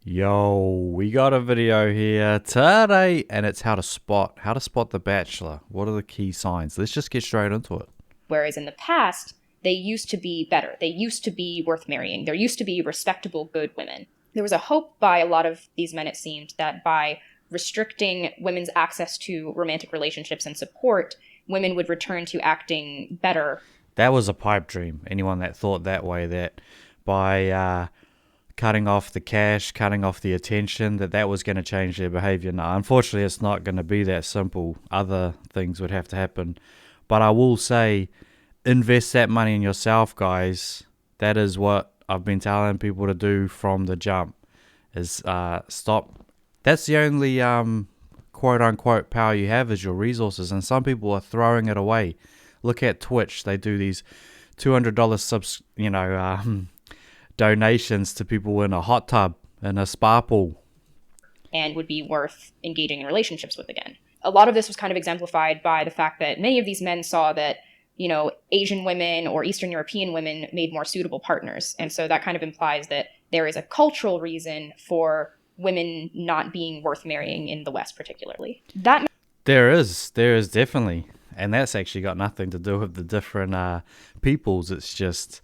Yo, we got a video here today, and it's how to spot the Bachelor. What are the key signs? Let's just get straight into it. Whereas in the past, they used to be better. They used to be worth marrying. There used to be respectable, good women. There was a hope by a lot of these men, it seemed, that by restricting women's access to romantic relationships and support, women would return to acting better. That was a pipe dream. Anyone that thought that way, that by cutting off the cash, cutting off the attention, that was going to change their behavior. Now, unfortunately, it's not going to be that simple. Other things would have to happen. But I will say, invest that money in yourself, guys. That is what I've been telling people to do from the jump. Is stop. That's the only quote unquote power you have is your resources, and some people are throwing it away. Look at Twitch; they do these $200 donations to people in a hot tub in a spa pool. And would be worth engaging in relationships with again. A lot of this was kind of exemplified by the fact that many of these men saw that, Asian women or Eastern European women made more suitable partners. And so that kind of implies that there is a cultural reason for women not being worth marrying in the West, particularly. There is definitely, and that's actually got nothing to do with the different peoples. It's just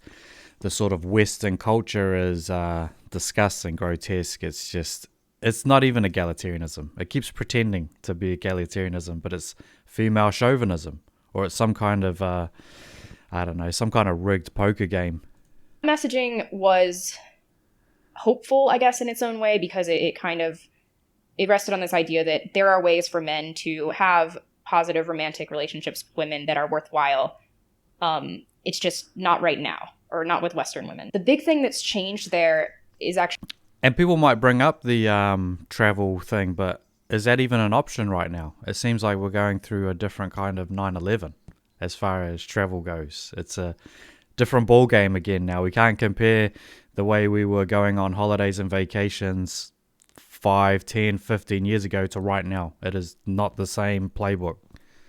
the sort of Western culture is disgusting, grotesque. It's not even egalitarianism. It keeps pretending to be egalitarianism, but it's female chauvinism, or it's some kind of, some kind of rigged poker game. Messaging was hopeful, I guess, in its own way, because it rested on this idea that there are ways for men to have positive romantic relationships with women that are worthwhile. It's just not right now, or not with Western women. The big thing that's changed there is actually... And people might bring up the travel thing, but is that even an option right now? It seems like we're going through a different kind of 9/11 as far as travel goes. It's a different ball game again now. We can't compare the way we were going on holidays and vacations 5, 10, 15 years ago to right now. It is not the same playbook.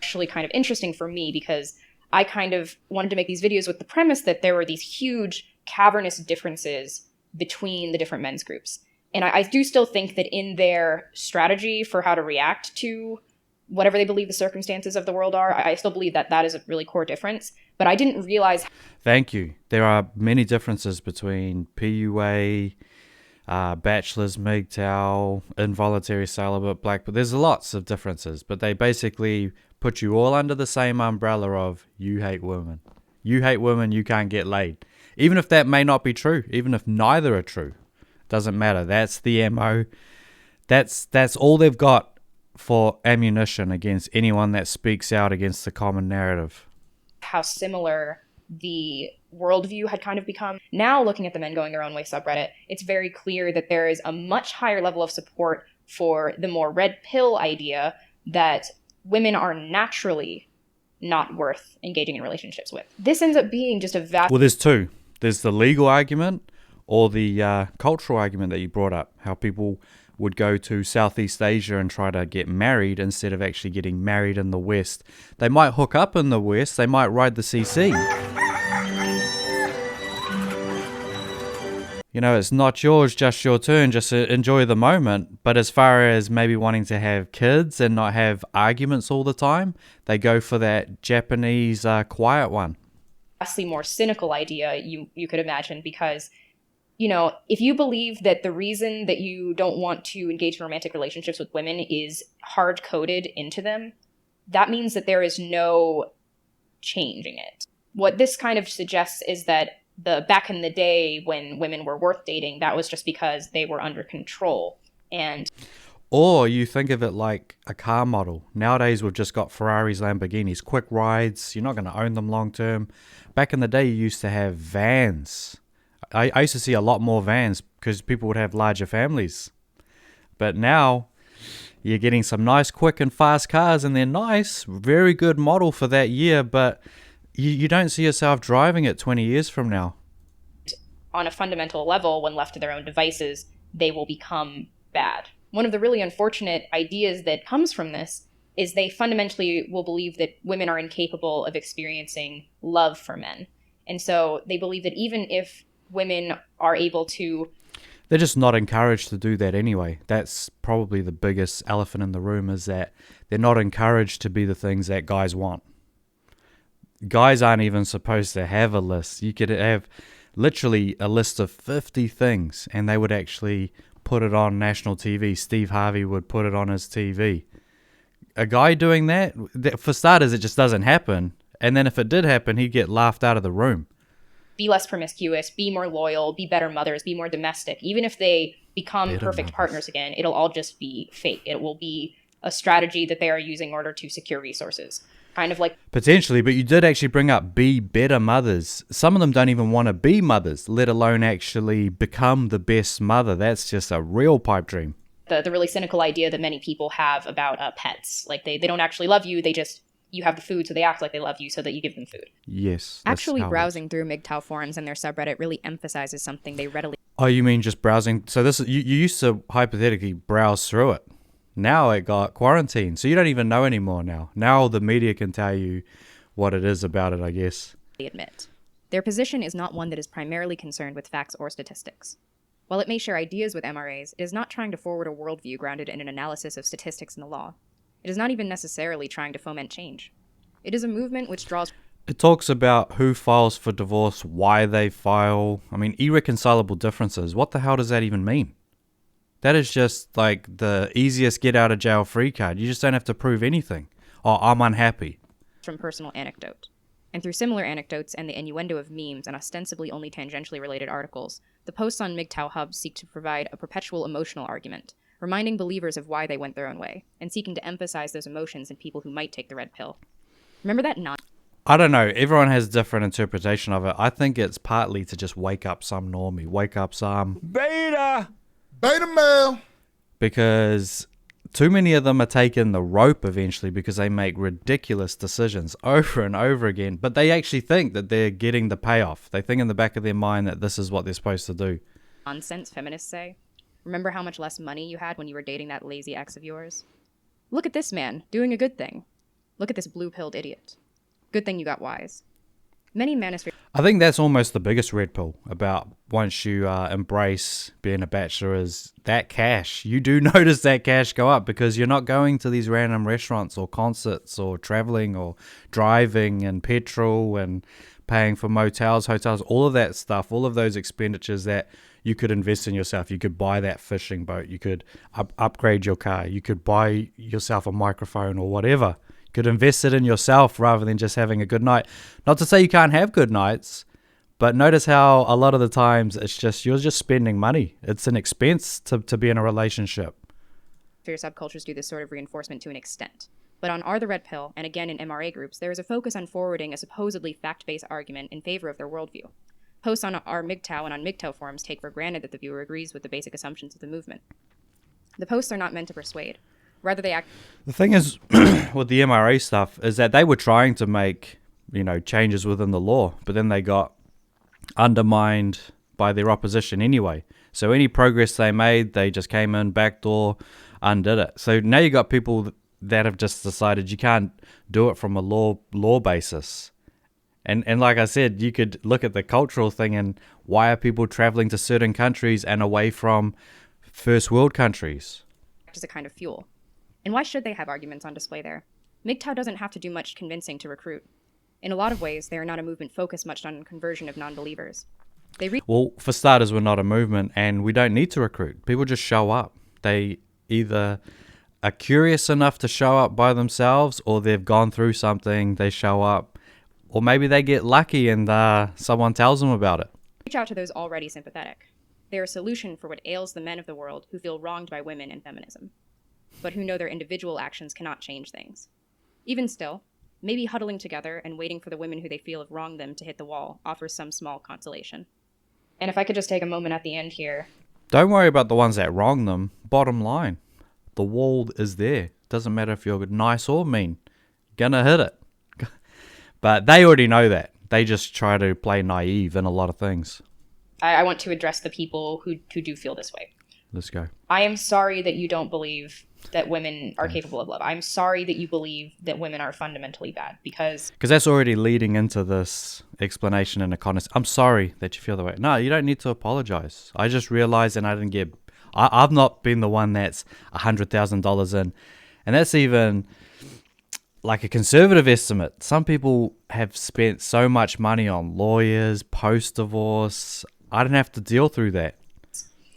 Actually kind of interesting for me, because I kind of wanted to make these videos with the premise that there were these huge cavernous differences between the different men's groups. And I do still think that in their strategy for how to react to whatever they believe the circumstances of the world are, I still believe that that is a really core difference. But I didn't realize... Thank you. There are many differences between PUA, bachelors, MGTOW, involuntary celibate, black, but there's lots of differences. But they basically put you all under the same umbrella of you hate women. You hate women, you can't get laid. Even if that may not be true, even if neither are true, doesn't matter. That's the MO. That's all they've got for ammunition against anyone that speaks out against the common narrative. How similar the worldview had kind of become. Now, looking at the Men Going Their Own Way subreddit, it's very clear that there is a much higher level of support for the more red pill idea that women are naturally not worth engaging in relationships with. This ends up being just a vast... Well, there's two. There's the legal argument or the cultural argument that you brought up, how people would go to Southeast Asia and try to get married instead of actually getting married in the West. They might hook up in the West, they might ride the CC. It's not yours, just your turn, just enjoy the moment. But as far as maybe wanting to have kids and not have arguments all the time, they go for that Japanese quiet one. Vastly more cynical idea you could imagine, because if you believe that the reason that you don't want to engage in romantic relationships with women is hard coded into them, that means that there is no changing it. What this kind of suggests is that back in the day when women were worth dating, that was just because they were under control. Or you think of it like a car model. Nowadays, we've just got Ferraris, Lamborghinis, quick rides. You're not going to own them long term. Back in the day, you used to have vans. I used to see a lot more vans because people would have larger families. But now, you're getting some nice, quick and fast cars, and they're nice. Very good model for that year, but you don't see yourself driving it 20 years from now. On a fundamental level, when left to their own devices, they will become bad. One of the really unfortunate ideas that comes from this is they fundamentally will believe that women are incapable of experiencing love for men. And so they believe that even if women are able to... They're just not encouraged to do that anyway. That's probably the biggest elephant in the room, is that they're not encouraged to be the things that guys want. Guys aren't even supposed to have a list. You could have literally a list of 50 things and they would actually put it on national TV. Steve Harvey would put it on his TV. A guy doing that, for starters, it just doesn't happen. And then if it did happen, he'd get laughed out of the room. Be less promiscuous, be more loyal, be better mothers, be more domestic. Even if they become Better perfect mothers. partners again, it'll all just be fake. It will be a strategy that they are using in order to secure resources. Kind of like Potentially, but you did actually bring up be better mothers. Some of them don't even want to be mothers, let alone actually become the best mother. That's just a real pipe dream. the really cynical idea that many people have about pets. Like they don't actually love you, they just, you have the food, so they act like they love you so that you give them food. Yes. that's Actually, how it is. browsing through MGTOW forums and their subreddit really emphasizes something they readily Oh, you mean just browsing? So this you used to hypothetically browse through it. Now it got quarantined, so you don't even know anymore now. Now the media can tell you what it is about it, I guess. admit. Their position is not one that is primarily concerned with facts or statistics. While it may share ideas with MRAs, it is not trying to forward a worldview grounded in an analysis of statistics and the law. It is not even necessarily trying to foment change. It is a movement which draws It talks about who files for divorce, why they file. I mean, irreconcilable differences. What the hell does that even mean? That is just like the easiest get out of jail free card. You just don't have to prove anything. Oh, I'm unhappy. from personal anecdote. And through similar anecdotes and the innuendo of memes and ostensibly only tangentially related articles, the posts on MGTOW Hub seek to provide a perpetual emotional argument, reminding believers of why they went their own way, and seeking to emphasize those emotions in people who might take the red pill. Remember that I don't know. Everyone has different interpretation of it. I think it's partly to just wake up some normie, wake up some, Beta male. because too many of them are taking the rope eventually because they make ridiculous decisions over and over again. But they actually think that they're getting the payoff. They think in the back of their mind that this is what they're supposed to do. nonsense feminists say? Remember how much less money you had when you were dating that lazy ex of yours? Look at this man, doing a good thing. Look at this blue-pilled idiot. Good thing you got wise. Many manosphere I think that's almost the biggest red pill about once you embrace being a bachelor is that cash. You do notice that cash go up because you're not going to these random restaurants or concerts or traveling or driving and petrol and paying for motels, hotels, all of that stuff, all of those expenditures that you could invest in yourself. You could buy that fishing boat. You could upgrade your car. You could buy yourself a microphone or whatever. Could invest it in yourself rather than just having a good night. Not to say you can't have good nights, but notice how a lot of the times it's just you're just spending money. It's an expense to be in a relationship. subcultures do this sort of reinforcement to an extent. But on Are the Red Pill, and again in MRA groups, there is a focus on forwarding a supposedly fact-based argument in favor of their worldview. Posts on our MGTOW and on MGTOW forums take for granted that the viewer agrees with the basic assumptions of the movement. The posts are not meant to persuade. Rather, they act The thing is with the MRA stuff is that they were trying to make, changes within the law, but then they got undermined by their opposition anyway. So any progress they made, they just came in, backdoor, undid it. So now you got people that have just decided you can't do it from a law basis. And like I said, you could look at the cultural thing and why are people traveling to certain countries and away from first world countries? as a kind of fuel. And why should they have arguments on display there? MGTOW doesn't have to do much convincing to recruit. In a lot of ways, they are not a movement focused much on conversion of non-believers. They reach Well, for starters, we're not a movement and we don't need to recruit. People just show up. They either are curious enough to show up by themselves or they've gone through something, they show up. Or maybe they get lucky and someone tells them about it. out to those already sympathetic. They are a solution for what ails the men of the world who feel wronged by women and feminism, but who know their individual actions cannot change things. Even still, maybe huddling together and waiting for the women who they feel have wronged them to hit the wall offers some small consolation. And if I could just take a moment at the end here. Don't worry about the ones that wrong them. Bottom line, the wall is there. Doesn't matter if you're nice or mean. Gonna hit it. But they already know that. They just try to play naive in a lot of things. I want to address the people who do feel this way. Let's go. I am sorry that you don't believe that women are capable of love. I'm sorry that you believe that women are fundamentally bad, because that's already leading into this explanation in a context. I'm sorry that you feel that way. No, you don't need to apologize. I just realized, and I didn't get. I've not been the one that's $100,000 in, and that's even like a conservative estimate. Some people have spent so much money on lawyers, post-divorce. I didn't have to deal through that.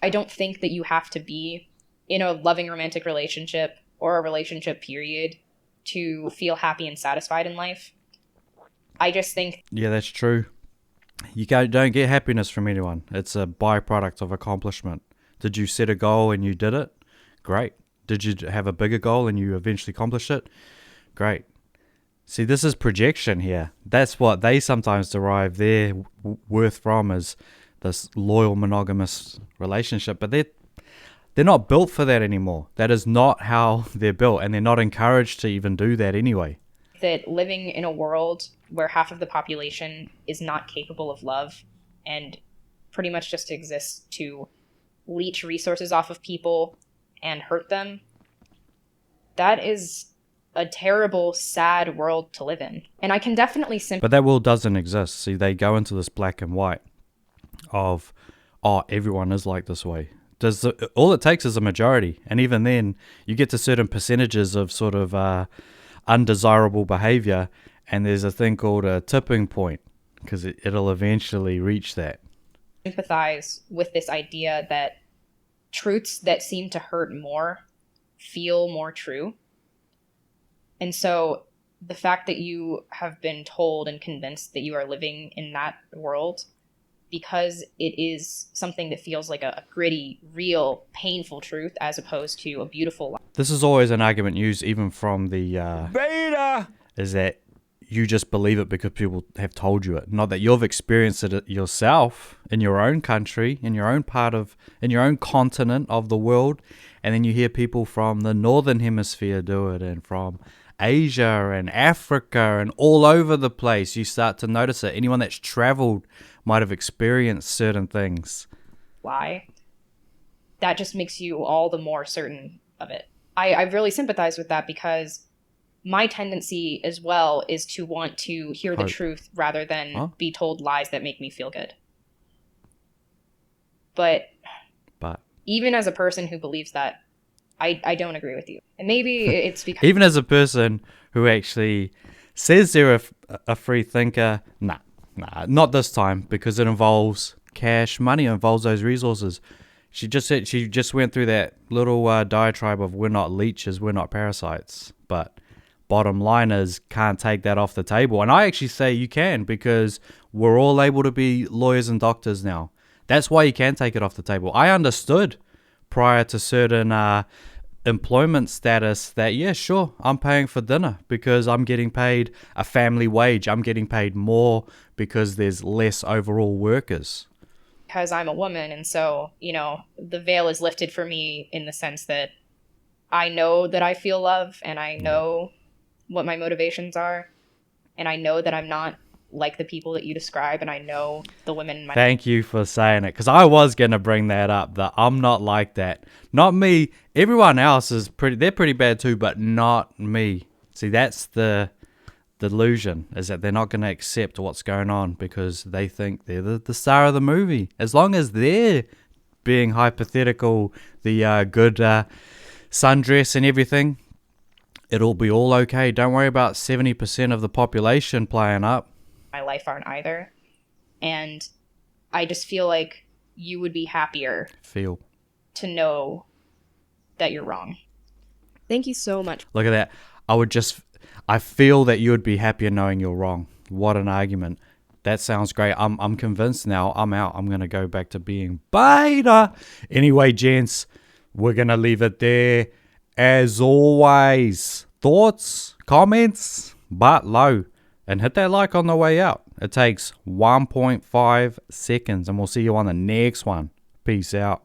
I don't think that you have to be in a loving romantic relationship or a relationship period to feel happy and satisfied in life. I just think... Yeah, that's true. You don't get happiness from anyone. It's a byproduct of accomplishment. Did you set a goal and you did it? Great. Did you have a bigger goal and you eventually accomplished it? Great. See, this is projection here. That's what they sometimes derive their worth from, is this loyal monogamous relationship. But they're not built for that anymore. That is not how they're built, and they're not encouraged to even do that anyway. That living in a world where half of the population is not capable of love and pretty much just exists to leech resources off of people and hurt them, that is a terrible, sad world to live in. And I can definitely But that world doesn't exist. See, they go into this black and white of, oh, everyone is like this way. All it takes is a majority, and even then you get to certain percentages of sort of undesirable behavior, and there's a thing called a tipping point, because it'll eventually reach that. Sympathize with this idea that truths that seem to hurt more feel more true. And so the fact that you have been told and convinced that you are living in that world because it is something that feels like a gritty, real, painful truth as opposed to a beautiful lie. This is always an argument used even from the Beta! is that you just believe it because people have told you it. Not that you've experienced it yourself in your own country, in your own in your own continent of the world. And then you hear people from the northern hemisphere do it, and from Asia and Africa and all over the place. You start to notice it. Anyone that's traveled might have experienced certain things. Lie. That just makes you all the more certain of it. I really sympathize with that, because my tendency as well is to want to hear the truth rather than be told lies that make me feel good. But even as a person who believes that, I don't agree with you. And maybe it's because... Even as a person who actually says they're a free thinker, nah, not this time, because it involves cash, money, it involves those resources. She just went through that little diatribe of we're not leeches, we're not parasites. But bottom line is, can't take that off the table. And I actually say you can, because we're all able to be lawyers and doctors now. That's why you can take it off the table. I understood prior to certain employment status that, yeah, sure, I'm paying for dinner because I'm getting paid a family wage. I'm getting paid more because there's less overall workers. Because I'm a woman, and so, the veil is lifted for me in the sense that I know that I feel love, and I know what my motivations are, and I know that I'm not like the people that you describe, and I know the women in my... Thank you for saying it, because I was going to bring that up, that I'm not like that. Not me. Everyone else is they're pretty bad too, but not me. See, that's the delusion, is that they're not going to accept what's going on because they think they're the star of the movie. As long as they're being hypothetical, the good sundress and everything, it'll be all okay. Don't worry about 70% of the population playing up. My life aren't either. And I just feel like you would be happier to know that you're wrong. Thank you so much. Look at that. I feel that you would be happier knowing you're wrong. What an argument. That sounds great. I'm convinced now. I'm out. I'm going to go back to being beta. Anyway, gents, we're going to leave it there. As always, thoughts, comments, but low. And hit that like on the way out. It takes 1.5 seconds. And we'll see you on the next one. Peace out.